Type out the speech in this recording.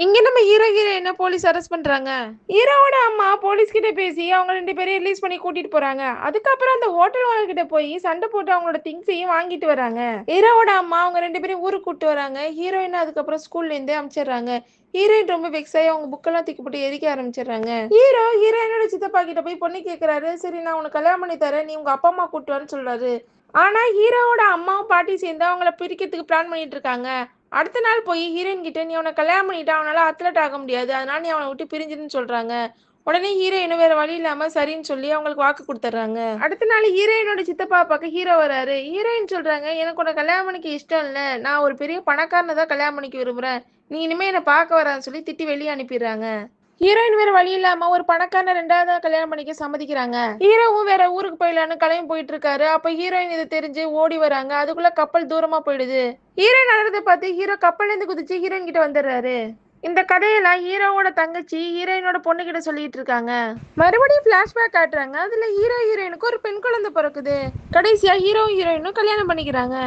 இங்க நம்ம ஹீரோயினை போலீஸ் அரெஸ்ட் பண்றாங்க. ஹீரோவோட அம்மா போலீஸ் கிட்ட பேசி அவங்க 2 பேரையும் ரிலீஸ் பண்ணி கூட்டிட்டு போறாங்க. அதுக்கப்புறம் அந்த ஹோட்டல் ஓனர் கிட்ட போய் சண்டை போட்டு அவங்களோட திங்ஸையும் வாங்கிட்டு வராங்க. ஹீரோவோட அம்மா அவங்க 2 பேரையும் ஊருக்கு கூட்டு வராங்க. ஹீரோயின் அதுக்கப்புறம் ஸ்கூல்ல இருந்தே அனுப்பிச்சிடுறாங்க. ஹீரோயின் ரொம்ப வெக்ஸ் ஆகி அவங்க புக்கெல்லாம் தூக்கி போட்டு எரிக்க ஆரம்பிச்சிடுறாங்க. ஹீரோயினோட சித்தப்பா கிட்ட போய் பொண்ணு கேட்கறாரு. சரி, நான் உனக்கு கல்யாணம் பண்ணி தரேன், நீ உங்க அப்பா அம்மா கூட்டு வரேன்னு சொல்றாரு. ஆனா ஹீரோவோட அம்மாவும் பாட்டி சேர்ந்து அவங்கள பிரிக்கிறதுக்கு பிளான் பண்ணிட்டு இருக்காங்க. அடுத்த நாள் போய் ஹீரோயின் கிட்ட, நீ அவனை கல்யாணம் பண்ணிட்டா அவனால அத்லட் ஆக முடியாது, அதனால நீ அவனை விட்டு பிரிஞ்சிருன்னு சொல்றாங்க. உடனே ஹீரோயினும் வேற வழி இல்லாம சரின்னு சொல்லி அவங்களுக்கு வாக்கு கொடுத்துட்றாங்க. அடுத்த நாள் ஹீரோயினோட சித்தப்பா பார்க்க ஹீரோ வராரு. ஹீரோயின் சொல்றாங்க, எனக்கு உன்னை கல்யாணம் பண்ணிக்க இஷ்டம் இல்ல, நான் ஒரு பெரிய பணக்காரனை தான் கல்யாணம் பண்ணிக்க விரும்புறேன், நீ இனிமே என்னை பார்க்க வரான்னு சொல்லி திட்டி வெளியே அனுப்பிடுறாங்க. ஹீரோயின் வேற வழி இல்லாம ஒரு பணக்காரனை 2வது கல்யாணம் பண்ணிக்க சம்மதிக்கிறாங்க. ஹீரோவும் வேற ஊருக்கு போயிடலான்னு கிளம்பி போயிட்டு இருக்காரு. அப்ப ஹீரோயின் இதை தெரிஞ்சு ஓடி வராங்க. அதுக்குள்ள கப்பல் தூரமா போயிடுது. ஹீரோயின் அழறதை பார்த்து ஹீரோ கப்பல்ல இருந்து குதிச்சு ஹீரோயின் கிட்ட வந்துடுறாரு. இந்த கதையெல்லாம் ஹீரோவோட தங்கச்சி ஹீரோயினோட பொண்ணு கிட்ட சொல்லிட்டு இருக்காங்க. மறுபடியும் பிளாஷ்பேக் காட்டுறாங்க. அதுல ஹீரோயினுக்கு ஒரு பெண் குழந்தை பிறக்குது. கடைசியா ஹீரோயினும் கல்யாணம் பண்ணிக்கிறாங்க.